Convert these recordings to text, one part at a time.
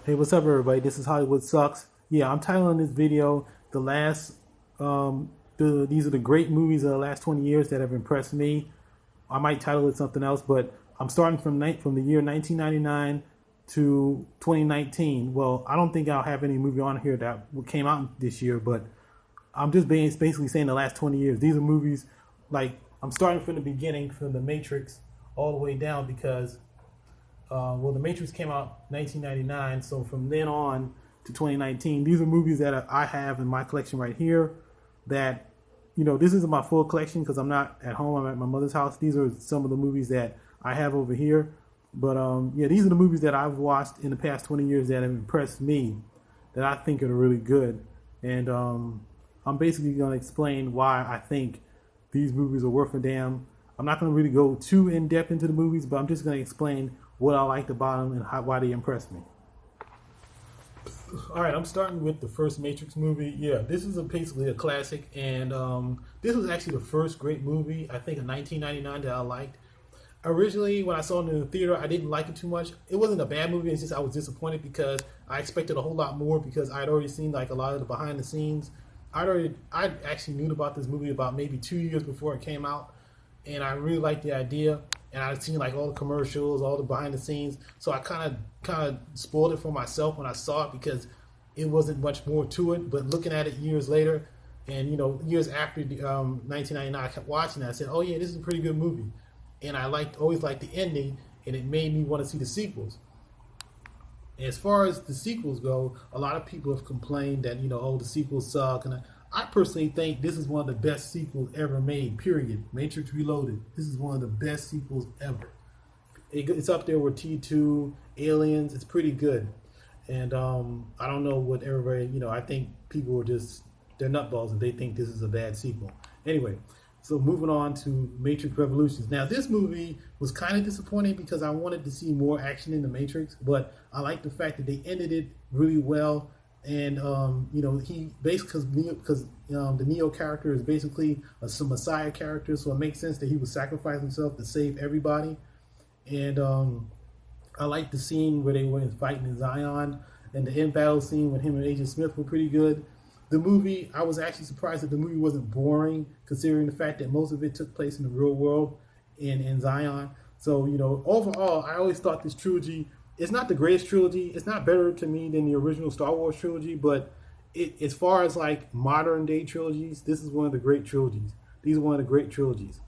Hey, what's up, everybody? This is Hollywood Sucks. Yeah, I'm titling this video "The Last." These are the great movies of the last 20 years that have impressed me. I might title it something else, but I'm starting from the year 1999 to 2019. Well, I don't think I'll have any movie on here that came out this year, but I'm just basically saying the last 20 years. These are movies like I'm starting from the beginning, from The Matrix all the way down because The Matrix came out 1999, so from then on to 2019, these are movies that I have in my collection right here. That, this isn't my full collection because I'm not at home. I'm at my mother's house. These are some of the movies that I have over here. But yeah, these are the movies that I've watched in the past 20 years that have impressed me, that I think are really good. And I'm basically going to explain why I think these movies are worth a damn. I'm not going to really go too in depth into the movies, but I'm just going to explain what I liked about them and why they impressed me. All right, I'm starting with the first Matrix movie. Yeah, this is basically a classic, and this was actually the first great movie, I think, in 1999 that I liked. Originally, when I saw it in the theater, I didn't like it too much. It wasn't a bad movie. It's just I was disappointed because I expected a whole lot more because I'd already seen like a lot of the behind the scenes. I actually knew about this movie about maybe 2 years before it came out, and I really liked the idea. And I'd seen like all the commercials, all the behind the scenes, so I kind of spoiled it for myself when I saw it because it wasn't much more to it. But looking at it years later, and years after 1999, I kept watching it. I said, "Oh yeah, this is a pretty good movie," and I always liked the ending, and it made me want to see the sequels. As far as the sequels go, a lot of people have complained that oh, the sequels suck, and I personally think this is one of the best sequels ever made. Period. Matrix Reloaded. This is one of the best sequels ever. It's up there with T2, Aliens. It's pretty good, and I don't know what everybody. I think people are just they're nutballs if they think this is a bad sequel. Anyway, so moving on to Matrix Revolutions. Now, this movie was kind of disappointing because I wanted to see more action in the Matrix, but I like the fact that they ended it really well. And he basically because the Neo character is basically some Messiah character, so it makes sense that he would sacrifice himself to save everybody. And I like the scene where they were fighting in Zion, and the end battle scene with him and Agent Smith were pretty good. The movie, I was actually surprised that the movie wasn't boring, considering the fact that most of it took place in the real world in Zion. So, overall, I always thought this trilogy, it's not the greatest trilogy. It's not better to me than the original Star Wars trilogy, but as far as like modern day trilogies, this is one of the great trilogies. These are one of the great trilogies.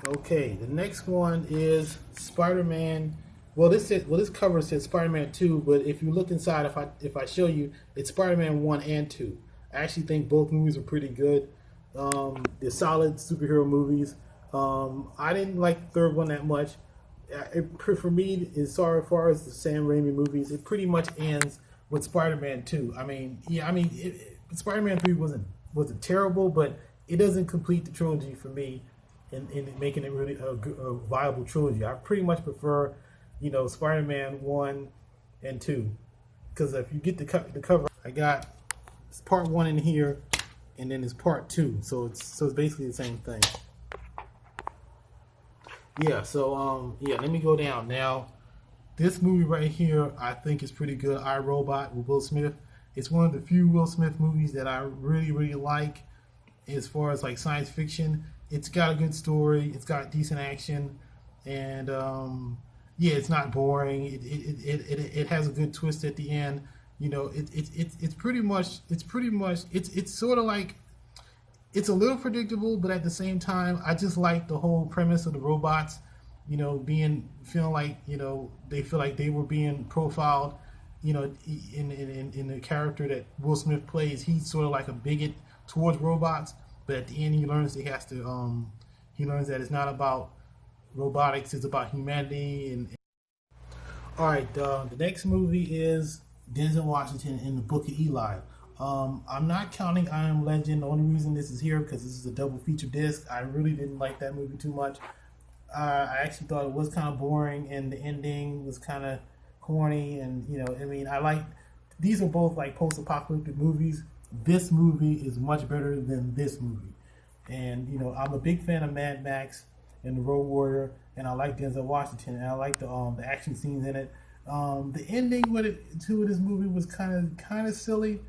Okay, the next one is Spider-Man. This cover says Spider-Man 2, but if you look inside, if I show you, it's Spider-Man 1 and 2. I actually think both movies are pretty good. They're solid superhero movies. I didn't like the third one that much. For me, as far as the Sam Raimi movies, it pretty much ends with Spider-Man 2. Spider-Man 3 wasn't terrible, but it doesn't complete the trilogy for me in making it really a viable trilogy. I pretty much prefer, Spider-Man 1 and 2. Because if you get the cover, I got part 1 in here, and then it's part 2. So it's basically the same thing. Yeah, so let me go down. Now, this movie right here, I think is pretty good. I, Robot with Will Smith. It's one of the few Will Smith movies that I really, really like as far as like science fiction. It's got a good story. It's got decent action, and it's not boring. It has a good twist at the end. It's sort of like, it's a little predictable, but at the same time, I just like the whole premise of the robots, feeling like, they feel like they were being profiled, in the character that Will Smith plays. He's sort of like a bigot towards robots, but at the end he learns he learns that it's not about robotics, it's about humanity. And all right, the next movie is Denzel Washington in The Book of Eli. I'm not counting I Am Legend. The only reason this is here because this is a double feature disc. I really didn't like that movie too much. I actually thought it was kind of boring, and the ending was kind of corny. And these are both like post-apocalyptic movies. This movie is much better than this movie, and I'm a big fan of Mad Max, and the Road Warrior, and I like Denzel Washington, and I like the action scenes in it. The ending with it to this movie was kind of silly,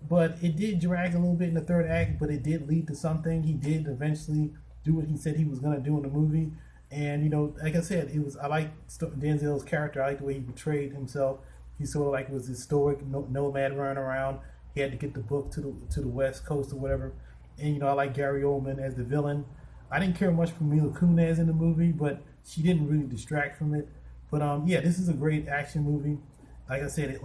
but it did drag a little bit in the third act. But it did lead to something. He did eventually do what he said he was gonna do in the movie, and like I said, it was I like Denzel's character. I like the way he portrayed himself. He sort of like was this stoic nomad running around. He had to get the book to the West Coast or whatever. And I like Gary Oldman as the villain. I didn't care much for Mila Kunis in the movie, but she didn't really distract from it. But yeah, this is a great action movie. Like I said, it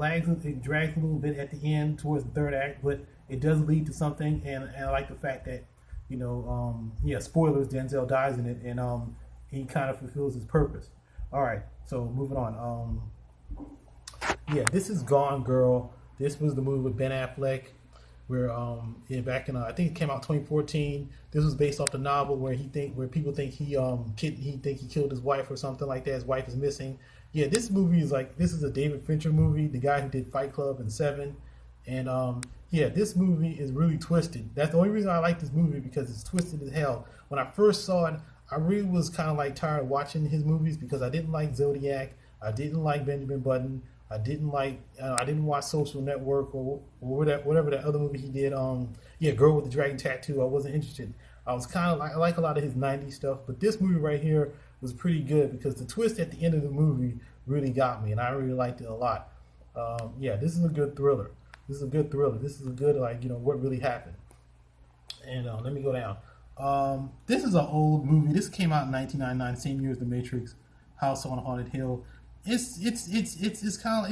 drags a little bit at the end towards the third act, but it does lead to something. And I like the fact that yeah, spoilers, Denzel dies in it, and he kind of fulfills his purpose. All right, so moving on. Yeah, this is Gone Girl. This was the movie with Ben Affleck, where back in I think it came out 2014. This was based off the novel where people think he killed his wife or something like that. His wife is missing. Yeah, this movie is this is a David Fincher movie, the guy who did Fight Club and Seven, and yeah, this movie is really twisted. That's the only reason I like this movie, because it's twisted as hell. When I first saw it, I really was kind of tired of watching his movies because I didn't like Zodiac, I didn't like Benjamin Button. I didn't watch Social Network or whatever that other movie he did. Yeah, Girl with the Dragon Tattoo. I wasn't interested. I was I like a lot of his '90s stuff, but this movie right here was pretty good because the twist at the end of the movie really got me, and I really liked it a lot. Yeah, this is a good thriller. This is a good what really happened. And let me go down. This is an old movie. This came out in 1999, same year as The Matrix. House on Haunted Hill. It's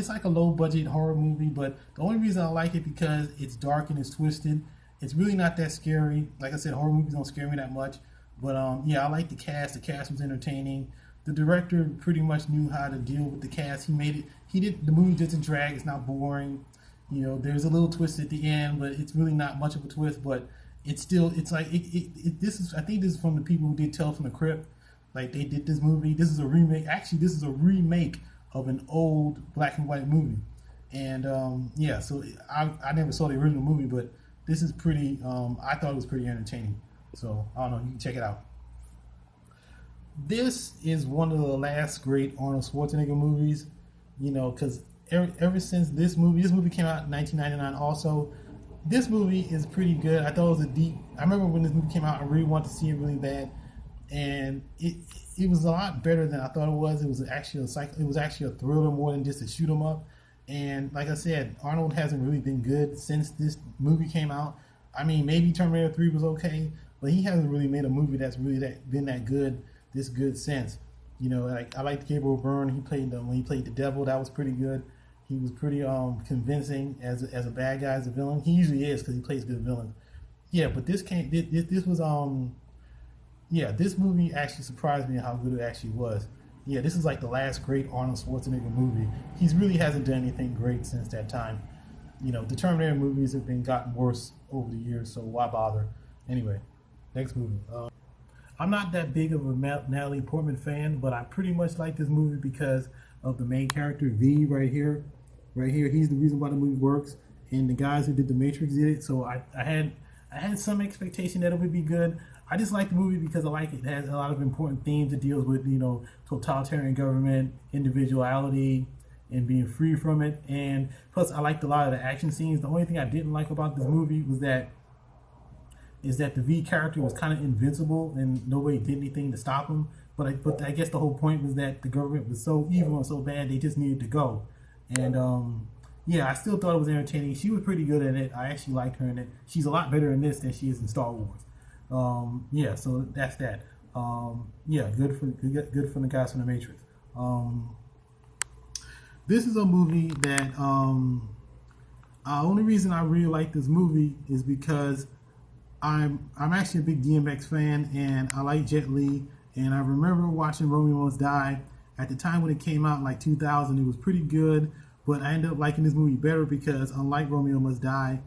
like a low budget horror movie, but the only reason I like it because it's dark and it's twisted. It's really not that scary. Like I said, horror movies don't scare me that much. But yeah, I like the cast. The cast was entertaining. The director pretty much knew how to deal with the cast. The movie doesn't drag. It's not boring. There's a little twist at the end, but it's really not much of a twist. But it's I think this is from the people who did Tales from the Crypt. Like, they did this movie. This is a remake. Actually, this is a remake of an old black and white movie. And yeah, so I never saw the original movie, but this is pretty. I thought it was pretty entertaining. So I don't know. You can check it out. This is one of the last great Arnold Schwarzenegger movies. Because ever since this movie came out in 1999. Also, this movie is pretty good. I thought it was I remember when this movie came out, I really wanted to see it really bad. And it was a lot better than I thought it was. It was actually a thriller more than just a shoot 'em up. And like I said, Arnold hasn't really been good since this movie came out. I mean, maybe Terminator 3 was okay, but he hasn't really made a movie that's really been that good, this good since. Like I liked Gabriel Byrne. When he played the devil, that was pretty good. He was pretty convincing as a bad guy, as a villain. He usually is because he plays good villains. Yeah, but this was yeah, this movie actually surprised me how good it actually was. Yeah, this is like the last great Arnold Schwarzenegger movie. He really hasn't done anything great since that time. The Terminator movies have gotten worse over the years, so why bother? Anyway, next movie. I'm not that big of a Natalie Portman fan, but I pretty much like this movie because of the main character, V, right here. Right here, he's the reason why the movie works, and the guys who did The Matrix did it. So I had some expectation that it would be good. I just like the movie because I like it. It has a lot of important themes. It deals with, totalitarian government, individuality, and being free from it. And plus, I liked a lot of the action scenes. The only thing I didn't like about this movie was that the V character was kind of invincible and nobody did anything to stop him. But I guess the whole point was that the government was so evil and so bad they just needed to go. And yeah, I still thought it was entertaining. She was pretty good in it. I actually liked her in it. She's a lot better in this than she is in Star Wars. Yeah, so that's that. Yeah, good for the guys from The Matrix. This is a movie that only reason I really like this movie is because I'm actually a big DMX fan and I like Jet Li, and I remember watching Romeo Must Die at the time when it came out in like 2000. It was pretty good, but I ended up liking this movie better because unlike Romeo Must Die,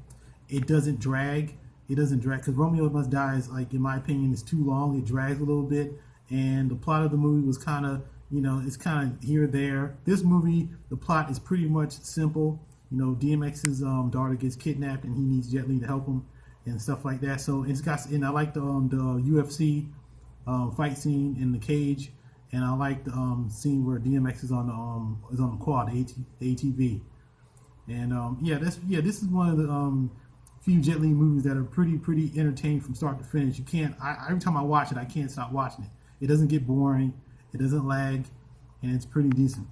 it doesn't drag. It doesn't drag because Romeo Must Die is, like, in my opinion, is too long. It drags a little bit, and the plot of the movie was kind of, it's kind of here or there. This movie, the plot is pretty much simple. DMX's daughter gets kidnapped, and he needs Jet Li to help him and stuff like that. So and I like the UFC fight scene in the cage, and I like the scene where DMX is on the quad, the ATV. And this is one of the few Jet Li movies that are pretty entertaining from start to finish. You can't. Every time I watch it, I can't stop watching it. It doesn't get boring. It doesn't lag, and it's pretty decent.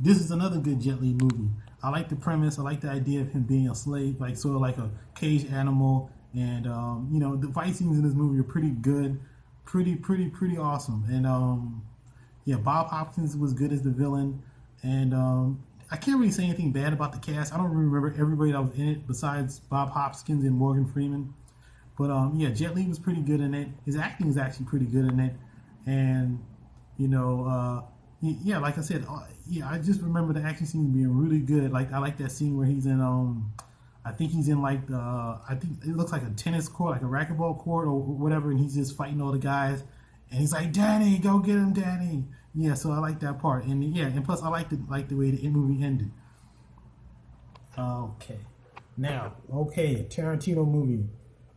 This is another good Jet Li movie. I like the premise. I like the idea of him being a slave, like sort of like a caged animal. And the fight scenes in this movie are pretty good, pretty awesome. And Bob Hopkins was good as the villain. And I can't really say anything bad about the cast. I don't really remember everybody that was in it besides Bob Hopkins and Morgan Freeman. But Jet Li was pretty good in it. His acting is actually pretty good in it. And like I said, I just remember the action scenes being really good. Like I like that scene where he's in I think he's in like I think it looks like a tennis court, like a racquetball court or whatever, and he's just fighting all the guys, and he's like, "Danny, go get him, Danny." Yeah, so I like that part, and and plus I like the way the movie ended. Okay, a Tarantino movie.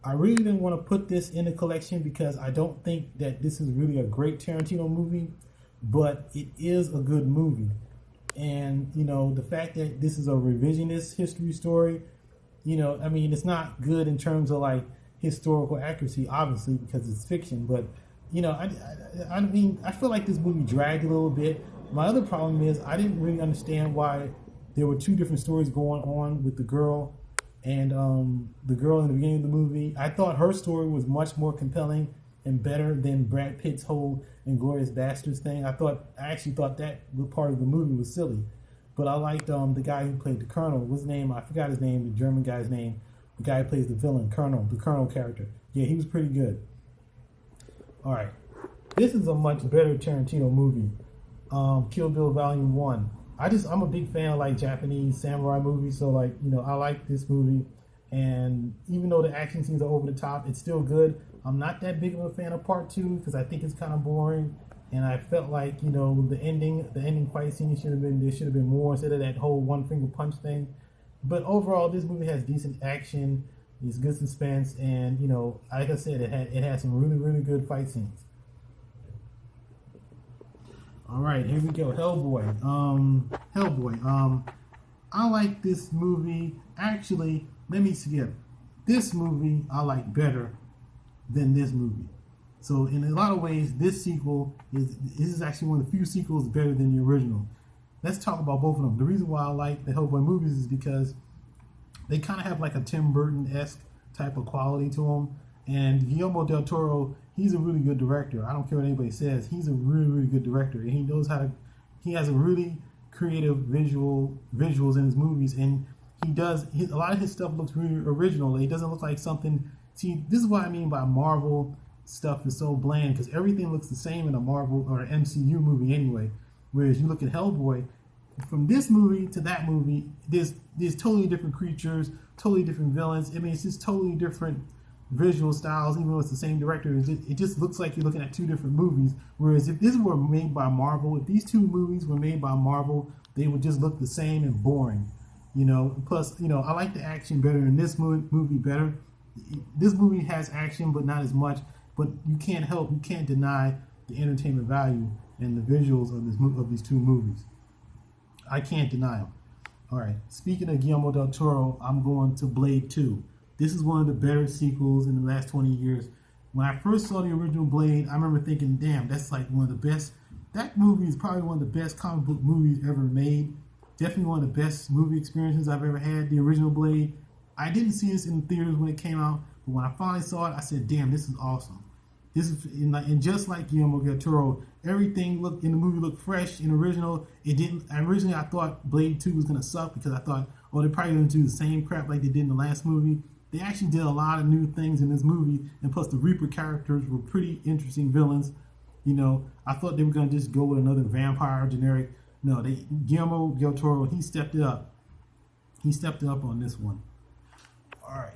I really didn't want to put this in the collection because I don't think that this is really a great Tarantino movie, but it is a good movie. And the fact that this is a revisionist history story, it's not good in terms of like historical accuracy, obviously, because it's fiction. But I feel like this movie dragged a little bit. My other problem is I didn't really understand why there were two different stories going on with the girl and the girl in the beginning of the movie. I thought her story was much more compelling and better than Brad Pitt's whole Inglourious Basterds thing. I actually thought that part of the movie was silly. But I liked the guy who played the Colonel. What's his name? I forgot his name, the German guy's name. The guy who plays the villain, the Colonel character. Yeah, he was pretty good. All right. This is a much better Tarantino movie. Kill Bill Volume 1. I'm a big fan of like Japanese samurai movies, so I like this movie. And even though the action scenes are over the top, it's still good. I'm not that big of a fan of Part 2 because I think it's kind of boring. And I felt like, the ending fight scene there should have been more instead of that whole one finger punch thing. But overall, this movie has decent action, it's good suspense, and like I said, it has some really good fight scenes. All right, here we go. Hellboy. I like this movie. Actually, let me skip. This movie I like better than this movie. So in a lot of ways, this is actually one of the few sequels better than the original. Let's talk about both of them. The reason why I like the Hellboy movies is because they kind of have like a Tim Burton-esque type of quality to them. And Guillermo del Toro, he's a really good director. I don't care what anybody says. He's a really good director. And he has a really creative visuals in his movies. And a lot of his stuff looks really original. It doesn't look like something. See, this is what I mean by Marvel stuff is so bland, because everything looks the same in a Marvel or an MCU movie anyway. Whereas you look at Hellboy, from this movie to that movie, there's totally different creatures, totally different villains. I mean, it's just totally different visual styles, even though it's the same director. It just looks like you're looking at two different movies. Whereas if this were made by Marvel, if these two movies were made by Marvel, they would just look the same and boring. Plus, I like the action better in this movie better. This movie has action, but not as much. But you can't deny the entertainment value and the visuals of these two movies. I can't deny them. All right. Speaking of Guillermo del Toro, I'm going to Blade 2. This is one of the better sequels in the last 20 years. When I first saw the original Blade, I remember thinking, damn, that's like one of the best. That movie is probably one of the best comic book movies ever made. Definitely one of the best movie experiences I've ever had, the original Blade. I didn't see this in the theaters when it came out, but when I finally saw it, I said, damn, this is awesome. This is, and just like Guillermo del Toro, everything in the movie looked fresh and original. It didn't. Originally, I thought Blade 2 was gonna suck because I thought, oh, they're probably gonna do the same crap like they did in the last movie. They actually did a lot of new things in this movie, and plus the Reaper characters were pretty interesting villains. I thought they were gonna just go with another vampire generic. No, Guillermo del Toro, he stepped it up. He stepped it up on this one. All right.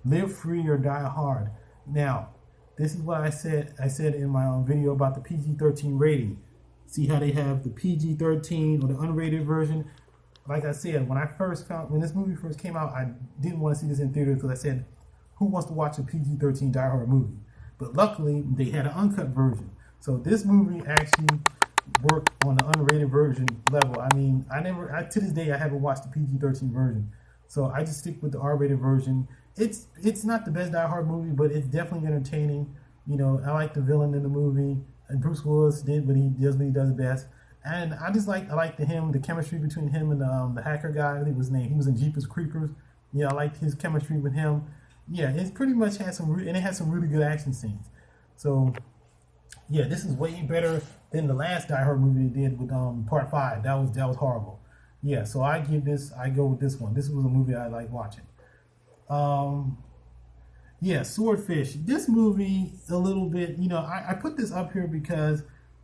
Live Free or Die Hard. Now, this is what I said. I said in my video about the PG-13 rating. See how they have the PG-13 or the unrated version. Like I said, when this movie first came out, I didn't want to see this in theaters because I said, who wants to watch a PG-13 Die Hard movie? But luckily, they had an uncut version. So this movie actually worked on the unrated version level. I mean, to this day, I haven't watched the PG-13 version. So I just stick with the R-rated version. It's not the best Die Hard movie, but it's definitely entertaining. You know, I like the villain in the movie, and Bruce Willis did what he does best. And I like the chemistry between him and the hacker guy. I think was his name. He was in Jeepers Creepers. Yeah, I liked his chemistry with him. Yeah, it pretty much has and it has some really good action scenes. So, yeah, this is way better than the last Die Hard movie they did with Part 5. That was horrible. Yeah, so I go with this one. This was a movie I like watching. Yeah, Swordfish. This movie, a little bit, you know, I put this up here because,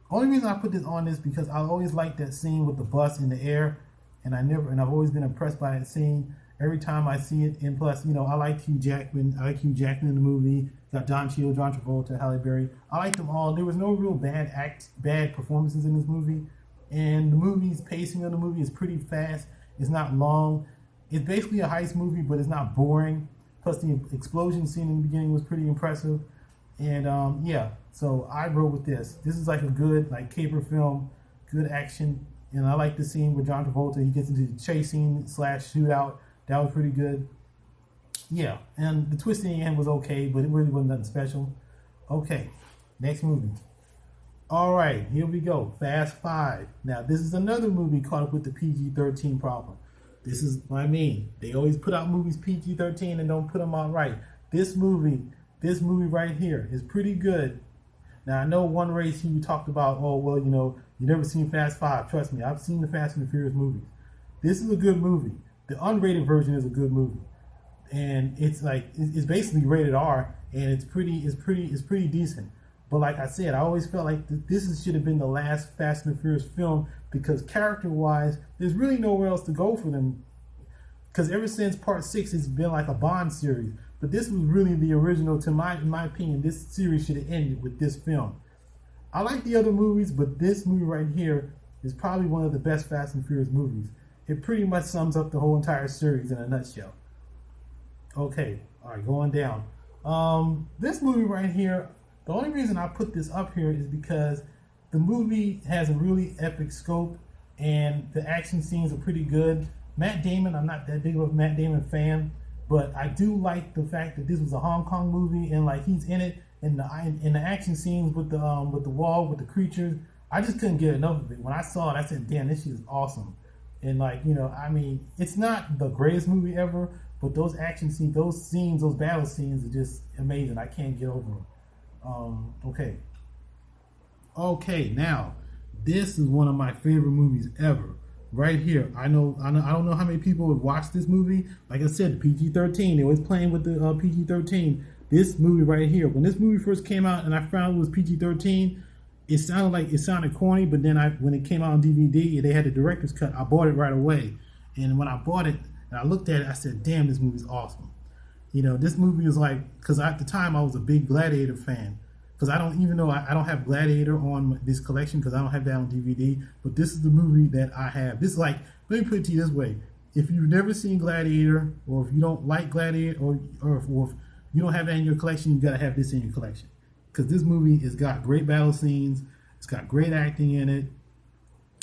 only reason I put this on is because I always liked that scene with the bus in the air, and I've always been impressed by that scene every time I see it. And plus, you know, I like Hugh Jackman. I like Hugh Jackman in the movie. Got Don Cheadle, John Travolta, Halle Berry. I like them all. There was no real bad performances in this movie, and the movie's pacing of the movie is pretty fast. It's not long. It's basically a heist movie, but it's not boring. Plus, the explosion scene in the beginning was pretty impressive. And yeah, so I wrote with this. This is like a good caper film, good action. And I like the scene with John Travolta. He gets into the chase scene / shootout. That was pretty good. Yeah, and the twist in the end was okay, but it really wasn't nothing special. Okay, next movie. All right, here we go. Fast 5. Now, this is another movie caught up with the PG-13 problem. This is what I mean. They always put out movies PG-13 and don't put them out right. This movie right here is pretty good. Now, I know one race you talked about, oh, well, you know, you never seen Fast 5. Trust me, I've seen the Fast and the Furious movies. This is a good movie. The unrated version is a good movie. And it's basically rated R, and it's pretty decent. But like I said, I always felt like this should have been the last Fast and the Furious film, because character-wise, there's really nowhere else to go for them. Because ever since Part 6, it's been like a Bond series. But this was really the original. In my opinion, this series should have ended with this film. I like the other movies, but this movie right here is probably one of the best Fast and Furious movies. It pretty much sums up the whole entire series in a nutshell. Okay, all right, going down. This movie right here, the only reason I put this up here is because the movie has a really epic scope, and the action scenes are pretty good. Matt Damon, I'm not that big of a Matt Damon fan, but I do like the fact that this was a Hong Kong movie, and he's in it, and the action scenes with the wall, with the creatures. I just couldn't get enough of it. When I saw it, I said, "Damn, this shit is awesome." And you know, I mean, it's not the greatest movie ever, but those action scenes, those battle scenes are just amazing. I can't get over them. Okay, now this is one of my favorite movies ever. Right here, I don't know how many people have watched this movie. Like I said, the PG-13. They always playing with the PG-13. This movie right here, when this movie first came out, and I found it was PG-13, it sounded corny. But then when it came out on DVD, they had the director's cut. I bought it right away, and when I bought it and I looked at it, I said, "Damn, this movie's awesome." You know, this movie is because at the time I was a big Gladiator fan. Because I don't have Gladiator on this collection, because I don't have that on DVD. But this is the movie that I have. This is let me put it to you this way: if you've never seen Gladiator, or if you don't like Gladiator, or if you don't have that in your collection, you gotta have this in your collection. Because this movie has got great battle scenes, it's got great acting in it,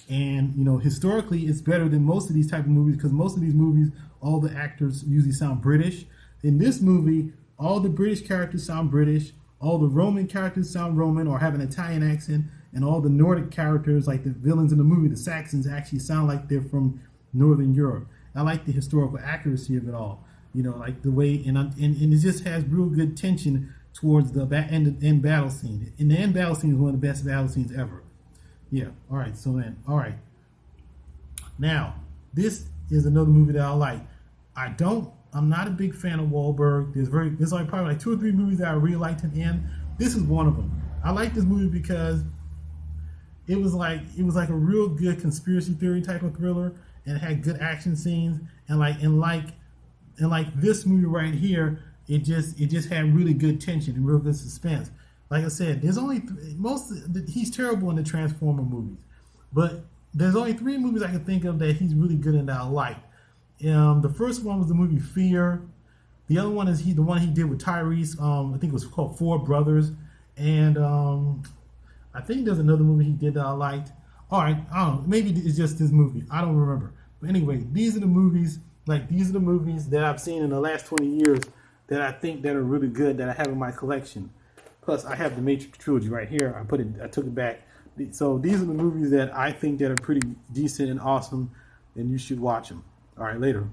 and you know, historically, it's better than most of these type of movies. Because most of these movies, all the actors usually sound British. In this movie, all the British characters sound British. All the Roman characters sound Roman or have an Italian accent, and all the Nordic characters, like the villains in the movie, the Saxons, actually sound like they're from Northern Europe. I like the historical accuracy of it all. You know, like the way, and it just has real good tension towards the end battle scene. And the end battle scene is one of the best battle scenes ever. Yeah. All right. So then, all right. Now, this is another movie that I like. I'm not a big fan of Wahlberg. There's probably 2 or 3 movies that I really liked him in. This is one of them. I like this movie because it was like a real good conspiracy theory type of thriller, and it had good action scenes, and like this movie right here, it just had really good tension and real good suspense. Like I said, there's only he's terrible in the Transformer movies, but there's only 3 movies I can think of that he's really good in that I like. The first one was the movie Fear. The other one is the one he did with Tyrese. I think it was called Four Brothers, and I think there's another movie he did that I liked. All right, I don't know. Maybe it's just this movie. I don't remember. But anyway, these are the movies. Like, these are the movies that I've seen in the last 20 years that I think that are really good that I have in my collection. Plus, I have the Matrix trilogy right here. I took it back. So these are the movies that I think that are pretty decent and awesome, and you should watch them. All right, later.